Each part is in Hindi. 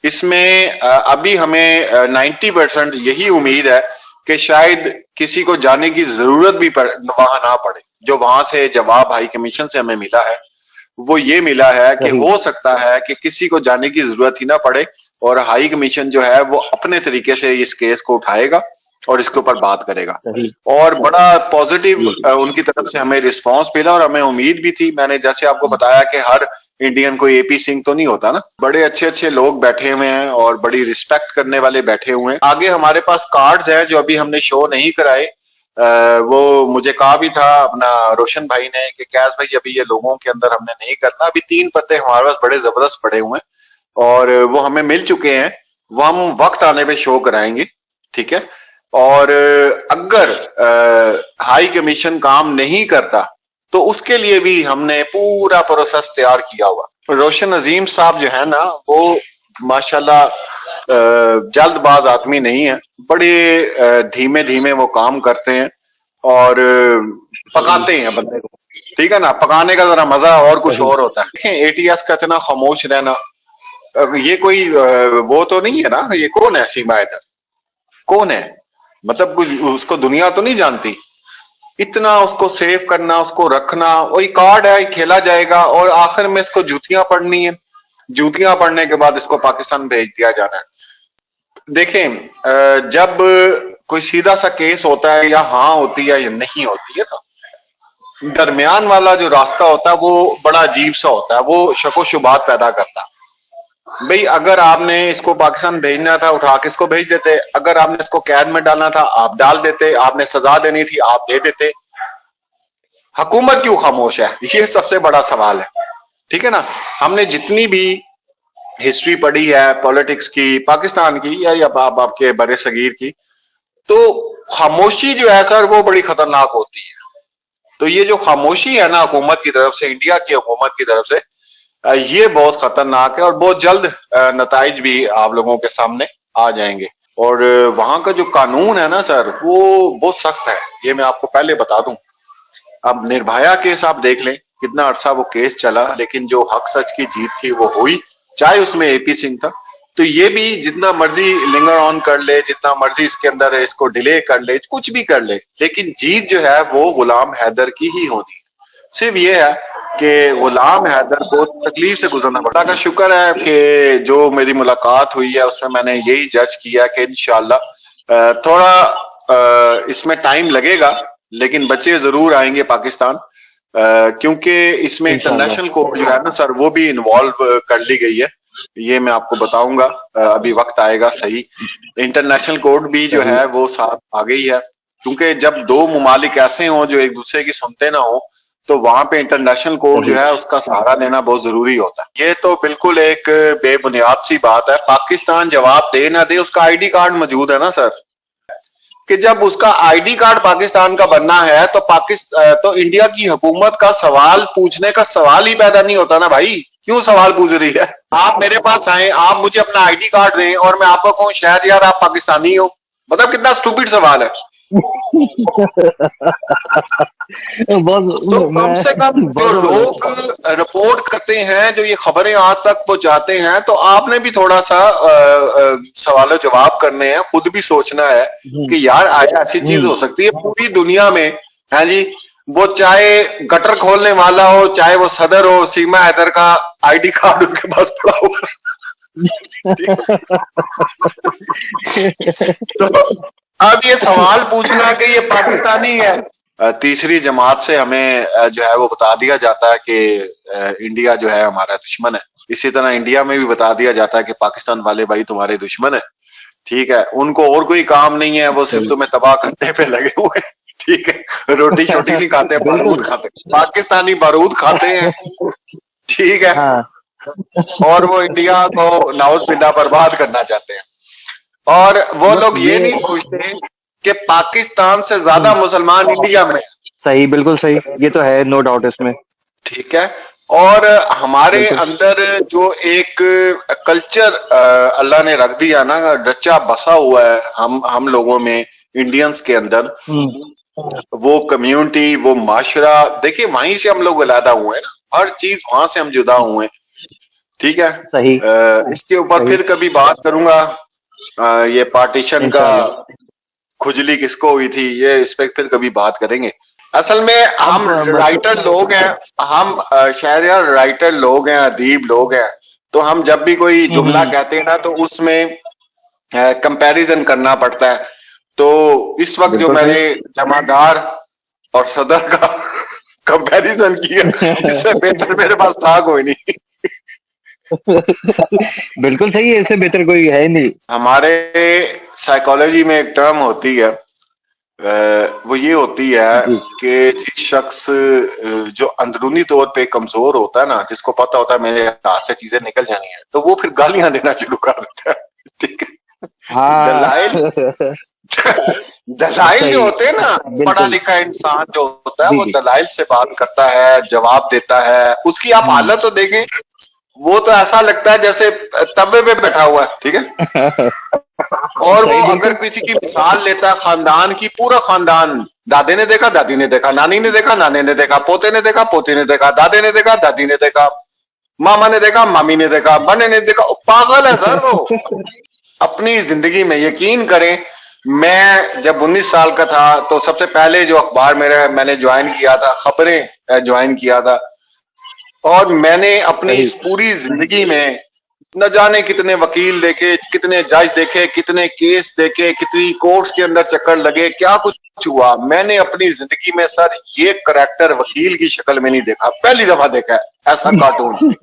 इसमें अभी हमें 90% यही उम्मीद है कि शायद किसी को जाने की जरूरत भी वहां ना पड़े। जो वहां से जवाब हाई कमीशन से हमें मिला है वो ये मिला है कि सही। हो सकता है कि किसी को जाने की जरूरत ही ना पड़े और हाई कमीशन जो है वो अपने तरीके से इस केस को उठाएगा और इसके ऊपर बात करेगा। सही। और बड़ा पॉजिटिव जी। उनकी तरफ से हमें रिस्पांस मिला और हमें उम्मीद भी थी। मैंने जैसे आपको बताया कि हर इंडियन कोई एपी सिंह तो नहीं होता ना, बड़े अच्छे अच्छे लोग बैठे हुए हैं और बड़ी रिस्पेक्ट करने वाले बैठे हुए हैं। आगे हमारे पास कार्ड्स हैं जो अभी हमने शो नहीं कराए। वो मुझे कहा भी था अपना रोशन भाई ने कि कैस भाई अभी ये लोगों के अंदर हमने नहीं करना, अभी 3 पत्ते हमारे पास बड़े जबरदस्त पड़े हुए हैं और वो हमें मिल चुके हैं। वो हम वक्त आने पे शो कराएंगे, ठीक है। और अगर हाई कमीशन काम नहीं करता तो उसके लिए भी हमने पूरा प्रोसेस तैयार किया हुआ। रोशन अजीम साहब जो है ना वो माशाल्लाह जल्दबाज आदमी नहीं है, बड़े धीमे धीमे वो काम करते हैं और सही। पकाते हैं बंदे को, ठीक है ना। पकाने का जरा मजा और कुछ सही। और होता है। एटीएस का इतना खामोश रहना, ये कोई वो तो नहीं है ना। ये कौन है सीमा हैदर, कौन है? मतलब कुछ उसको दुनिया तो नहीं जानती। इतना उसको सेव करना, उसको रखना, वही कार्ड है खेला जाएगा और आखिर में इसको जूतियां पड़नी है। जूतियां पड़ने के बाद इसको पाकिस्तान भेज दिया जाना है। देखें, जब कोई सीधा सा केस होता है या हाँ होती है या नहीं होती है ना, दरमियान वाला जो रास्ता होता है वो बड़ा अजीब सा होता है, वो शको शुबात पैदा करता है। भाई अगर आपने इसको पाकिस्तान भेजना था उठा के इसको भेज देते, अगर आपने इसको कैद में डालना था आप डाल देते, आपने सजा देनी थी आप दे देते। हुकूमत क्यों खामोश है, ये सबसे बड़ा सवाल है, ठीक है ना। हमने जितनी भी हिस्ट्री पढ़ी है पॉलिटिक्स की, पाकिस्तान की या आपके बड़े सगीर की, तो खामोशी जो है सर वो बड़ी खतरनाक होती है। तो ये जो खामोशी है ना हुकूमत की तरफ से, इंडिया की हुकूमत की तरफ से, ये बहुत खतरनाक है और बहुत जल्द नताइज भी आप लोगों के सामने आ जाएंगे। और वहां का जो कानून है ना सर वो बहुत सख्त है, ये मैं आपको पहले बता दूं। अब निर्भया केस आप देख लें, कितना अरसा वो केस चला लेकिन जो हक सच की जीत थी वो हुई, चाहे उसमें एपी सिंह था। तो ये भी जितना मर्जी लिंगर ऑन कर ले, जितना मर्जी इसके अंदर इसको डिले कर ले, कुछ भी कर ले, लेकिन जीत जो है वो गुलाम हैदर की ही होनी है। सिर्फ ये है कि गुलाम हैदर को तकलीफ से गुजरना पड़ा। का शुक्र है कि जो मेरी मुलाकात हुई है उसमें मैंने यही जज किया कि इंशाल्लाह थोड़ा इसमें टाइम लगेगा लेकिन बच्चे जरूर आएंगे पाकिस्तान, क्योंकि इसमें इंशाल्लाह। इंटरनेशनल कोर्ट जो है ना सर वो भी इन्वॉल्व कर ली गई है। ये मैं आपको बताऊंगा, अभी वक्त आएगा सही। इंटरनेशनल कोर्ट भी जो सही। है वो साथ आ गई है, क्योंकि जब दो मुमालिक ऐसे हों जो एक दूसरे की सुनते ना हो तो वहां पे इंटरनेशनल कोर्ट जो सही। है उसका सहारा लेना बहुत जरूरी होता है। ये तो बिल्कुल एक बेबुनियाद सी बात है, पाकिस्तान जवाब दे ना दे उसका आईडी कार्ड मौजूद है ना सर, कि जब उसका आईडी कार्ड पाकिस्तान का बनना है तो तो इंडिया की हुकूमत का सवाल पूछने का सवाल ही पैदा नहीं होता ना भाई। क्यों सवाल पूछ रही है? आप मेरे पास आए, आप मुझे अपना आईडी कार्ड दें और मैं आपको कहूं शायद यार आप पाकिस्तानी हो, मतलब कितना स्टूपिड सवाल है। तो बहुत कम से कम मैं जो बहुत लोग जबरदस्त। रिपोर्ट करते हैं, जो ये खबरें आज तक पहुंचाते हैं, तो आपने भी थोड़ा सा सवाल जवाब करने हैं, खुद भी सोचना है कि यार आया ऐसी चीज हो सकती है पूरी दुनिया में, है जी। वो चाहे गटर खोलने वाला हो, चाहे वो सदर हो, सीमा हैदर का आईडी कार्ड उसके पास पड़ा हुआ तो अब ये सवाल पूछना कि ये पाकिस्तानी है। तीसरी जमात से हमें जो है वो बता दिया जाता है कि इंडिया जो है हमारा दुश्मन है। इसी तरह इंडिया में भी बता दिया जाता है कि पाकिस्तान वाले भाई तुम्हारे दुश्मन है, ठीक है। उनको और कोई काम नहीं है, वो सिर्फ सही। तुम्हें तबाह करने पे लगे हुए हैं, ठीक है। रोटी छोटी नहीं खाते, बारूद बिल्कुल। खाते, पाकिस्तानी बारूद खाते हैं, ठीक है। हाँ। और वो इंडिया को नाउज बिल्ला बर्बाद करना चाहते हैं। और वो बस लोग ये ये। नहीं सोचते कि पाकिस्तान से ज्यादा मुसलमान इंडिया में, सही। बिल्कुल सही। ये तो है, नो डाउट इसमें। ठीक है। और हमारे बिल्कुल। अंदर जो एक कल्चर अल्लाह ने रख दिया ना, रचा बसा हुआ है हम लोगों में, इंडियंस के अंदर, वो कम्युनिटी, वो माशरा, देखिए वहीं से हम लोग अलहदा हुए हैं ना, हर चीज वहां से हम जुदा हुए हैं। ठीक है। सही इसके ऊपर सही फिर कभी बात करूंगा। ये पार्टीशन का इंशाल्लाह। खुजली किसको हुई थी, ये इस पे फिर कभी बात करेंगे। असल में अब हम राइटर लोग हैं, हम शायद राइटर लोग हैं, अदीब लोग हैं, तो हम जब भी कोई जुमला कहते हैं ना तो उसमें कंपैरिजन करना पड़ता है। तो इस वक्त जो बिल्कुल सही। मैंने जमादार और सदर का कंपैरिजन किया, इससे बेहतर मेरे पास था कोई नहीं। बिल्कुल सही है, इससे बेहतर कोई है ही नहीं। हमारे साइकोलॉजी में एक टर्म होती है, वो ये होती है जी कि जिस शख्स जो अंदरूनी तौर पे कमजोर होता है ना, जिसको पता होता है मेरे हाथ से चीजें निकल जानी है, तो वो फिर गालियां देना शुरू कर देता है। ठीक है। हाँ। दलाइल दलाइल जो सही, होते हैं ना, पढ़ा बिल्कुल। लिखा इंसान जो होता है जी वो जी। दलाइल से बात करता है, जवाब देता है, उसकी आप हालत तो देखें, वो तो ऐसा लगता है जैसे तबे पे बैठा हुआ है। ठीक है। और वो सही, अगर बिल्कुल किसी की मिसाल लेता है खानदान की, पूरा खानदान, दादे ने देखा, दादी ने देखा, नानी ने देखा, नाने ने देखा, पोते ने देखा, पोती ने देखा, दादे ने देखा, दादी ने देखा, मामा ने देखा, मामी ने देखा, बने ने देखा, पागल है सर वो। अपनी जिंदगी में यकीन करें, मैं जब 19 साल का था तो सबसे पहले जो अखबार मैंने ज्वाइन किया था, खबरें ज्वाइन किया था, और मैंने अपनी सही। इस पूरी जिंदगी में न जाने कितने वकील देखे, कितने जज देखे, कितने केस देखे, कितनी कोर्ट्स के अंदर चक्कर लगे, क्या कुछ हुआ। मैंने अपनी जिंदगी में सर ये करैक्टर वकील की शक्ल में नहीं देखा, पहली दफा देखा है ऐसा कार्टून।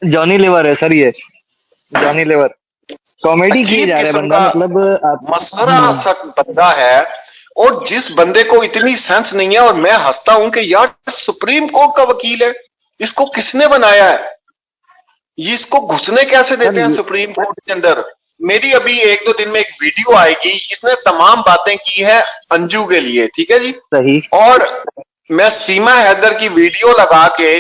जॉनी लीवर है सर ये, जॉनी लीवर। कॉमेडी किए अजीब जा रहा है किस्म बंदा, का मतलब आप। मसखरा सा बंदा है। और जिस बंदे को इतनी सेंस नहीं है, और मैं हंसता हूं कि यार सुप्रीम कोर्ट का वकील है, इसको किसने बनाया है, ये इसको घुसने कैसे सर देते हैं ये सुप्रीम कोर्ट के अंदर। मेरी अभी 1-2 दिन में एक वीडियो आएगी, इसने तमाम बातें की है अंजू के लिए। ठीक है जी। सही और मैं सीमा हैदर की वीडियो लगा के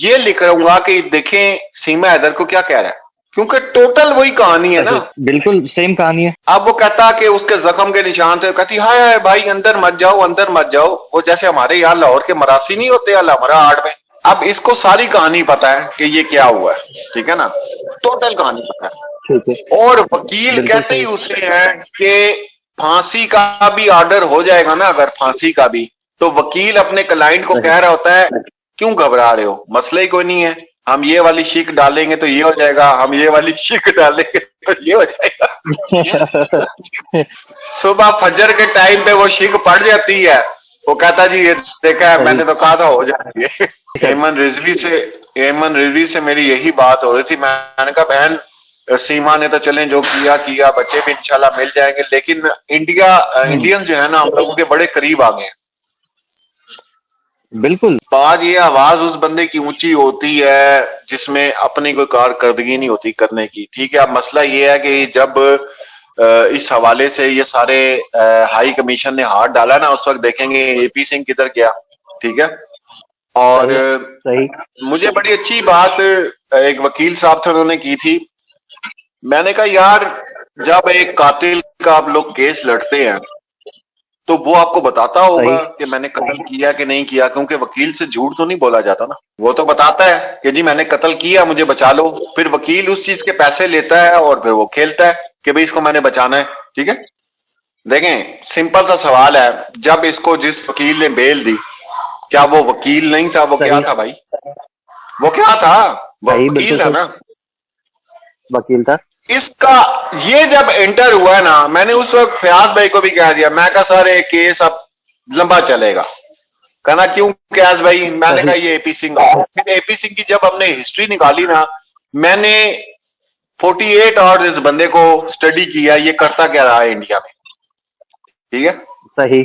ये लिख रहूंगा कि देखें सीमा हैदर को क्या कह रहा है, क्योंकि टोटल वही कहानी है ना। सही, बिल्कुल सेम कहानी है। अब वो कहता कि उसके जख्म के निशान थे, कहती हाय हाय भाई अंदर मत जाओ, अंदर मत जाओ, वो जैसे हमारे यहाँ लाहौर के मरासी नहीं होते हमारा आर्ट में। अब इसको सारी कहानी पता है कि ये क्या हुआ है। ठीक है ना, टोटल कहानी पता है। ठीक है, और वकील बिल्कुल कहते ही सही। उसे है कि फांसी का भी ऑर्डर हो जाएगा ना, अगर फांसी का भी, तो वकील अपने क्लाइंट को सही कह रहा होता है क्यों घबरा रहे हो, मसला ही कोई नहीं है, हम ये वाली शिक डालेंगे तो ये हो जाएगा, हम ये वाली शिक डालेंगे तो ये हो जाएगा। सुबह फजर के टाइम पे वो शिक पड़ जाती है, वो कहता जी ये देखा है, सही मैंने तो कहा था हो जाएंगे। सर। एमन रिजवी से मेरी यही बात हो रही थी। मैंने कहा बहन सीमा ने तो चलें जो किया किया, बच्चे भी इंशाल्लाह मिल जाएंगे, लेकिन इंडियन जो है ना हम लोगों के बड़े करीब आ गए हैं। बिल्कुल बात ये आवाज उस बंदे की ऊंची होती है जिसमें अपनी कोई कारकर्दगी नहीं होती करने की। ठीक है। अब मसला ये है कि जब इस हवाले से ये सारे हाई कमीशन ने हाथ डाला ना, उस वक्त देखेंगे एपी सिंह किधर गया। ठीक है। और सही सही। मुझे बड़ी अच्छी बात एक वकील साहब थे उन्होंने की थी। मैंने कहा यार जब एक कातिल का आप लोग केस लड़ते हैं तो वो आपको बताता होगा सही कि मैंने कत्ल किया कि नहीं किया, क्योंकि वकील से झूठ तो नहीं बोला जाता ना। वो तो बताता है कि जी मैंने कत्ल किया, मुझे बचा लो। फिर वकील उस चीज के पैसे लेता है और फिर वो खेलता है कि भाई इसको मैंने बचाना है। ठीक है। देखें सिंपल सा सवाल है, जब इसको जिस वकील ने बेल दी, क्या वो वकील नहीं था, वो क्या सही था भाई, वो क्या था, वो सही, बिल्कुल वकील था सही। ना। वकील था। इसका ये जब एंटर हुआ है ना, मैंने उस वक्त फयाज भाई को भी कह दिया, मैं कहा सर एक केस अब लंबा चलेगा। कहना क्यों फयाज भाई, मैंने सही कहा ये एपी सिंह। फिर एपी सिंह की जब हमने हिस्ट्री निकाली ना, मैंने 48 आवर्स इस बंदे को स्टडी किया, ये करता क्या रहा है इंडिया में। ठीक है। सही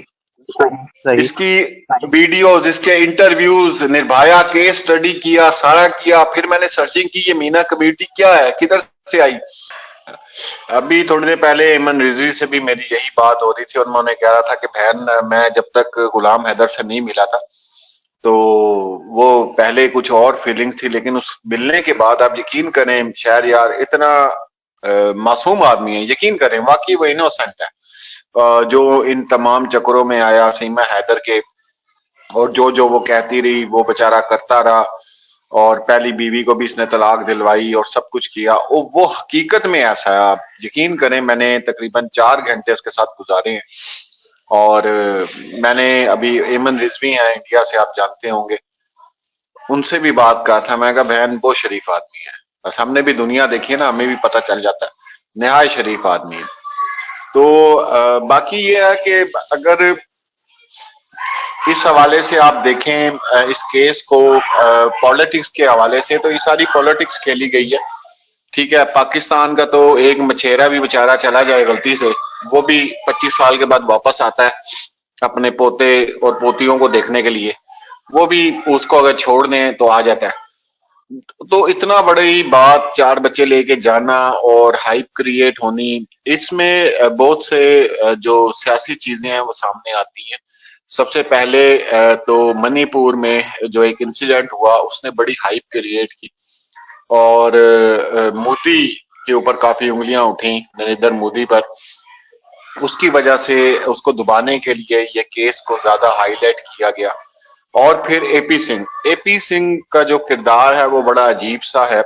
सही। इसकी वीडियोस, इसके इंटरव्यूज, निर्भया केस स्टडी किया, सारा किया। फिर मैंने सर्चिंग की ये मीना कम्युनिटी क्या है, किधर से आई। अभी थोड़ी देर पहले एमन रिजवी से भी मेरी यही बात हो रही थी, और उन्होंने कह रहा था कि बहन मैं जब तक गुलाम हैदर से नहीं मिला था तो वो पहले कुछ और फीलिंग्स थी, लेकिन उस मिलने के बाद आप यकीन करें शायद यार इतना मासूम आदमी है, यकीन करें वाकई वो इनोसेंट है। जो इन तमाम चक्करों में आया सीमा हैदर के, और जो जो वो कहती रही वो बेचारा करता रहा, और पहली बीवी को भी इसने तलाक दिलवाई और सब कुछ किया। वो हकीकत में ऐसा है, आप यकीन करें, मैंने तकरीबन 4 घंटे उसके साथ गुजारे हैं। और मैंने अभी एमन रिजवी हैं इंडिया से, आप जानते होंगे, उनसे भी बात कहा था। मैं कहा बहन बहुत शरीफ आदमी है, बस हमने भी दुनिया देखी है ना, हमें भी पता चल जाता है, निहायत शरीफ आदमी है। तो बाकी ये है कि अगर इस हवाले से आप देखें इस केस को पॉलिटिक्स के हवाले से, तो ये सारी पॉलिटिक्स खेली गई है। ठीक है, पाकिस्तान का तो एक मछेरा भी बेचारा चला जाए गलती से, वो भी 25 साल के बाद वापस आता है अपने पोते और पोतियों को देखने के लिए, वो भी उसको अगर छोड़ दें तो आ जाता है। तो इतना बड़ी बात, 4 बच्चे लेके जाना और हाइप क्रिएट होनी, इसमें बहुत से जो सियासी चीजें हैं वो सामने आती हैं। सबसे पहले तो मणिपुर में जो एक इंसिडेंट हुआ उसने बड़ी हाइप क्रिएट की, और मोदी के ऊपर काफी उंगलियां उठी, नरेंद्र मोदी पर। उसकी वजह से उसको दबाने के लिए ये केस को ज्यादा हाईलाइट किया गया। और फिर एपी सिंह का जो किरदार है वो बड़ा अजीब सा है,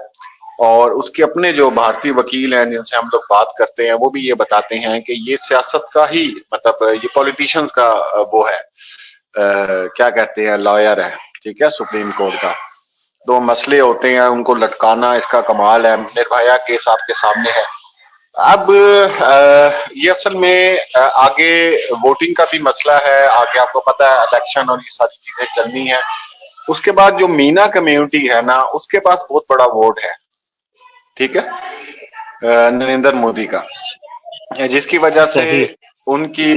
और उसके अपने जो भारतीय वकील हैं जिनसे हम लोग बात करते हैं वो भी ये बताते हैं कि ये सियासत का ही, मतलब ये पॉलिटिशियंस का वो है, क्या कहते हैं, लॉयर है, ठीक है, सुप्रीम कोर्ट का। दो मसले होते हैं, उनको लटकाना इसका कमाल है। निर्भया केस आपके सामने है। अब ये असल में आगे वोटिंग का भी मसला है, आगे आपको पता है इलेक्शन और ये सारी चीजें चलनी है। उसके बाद जो मीना कम्युनिटी है ना, उसके पास बहुत बड़ा वोट है, ठीक है, नरेंद्र मोदी का, जिसकी वजह से सही। उनकी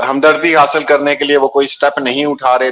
हमदर्दी हासिल करने के लिए वो कोई स्टेप नहीं उठा रहे।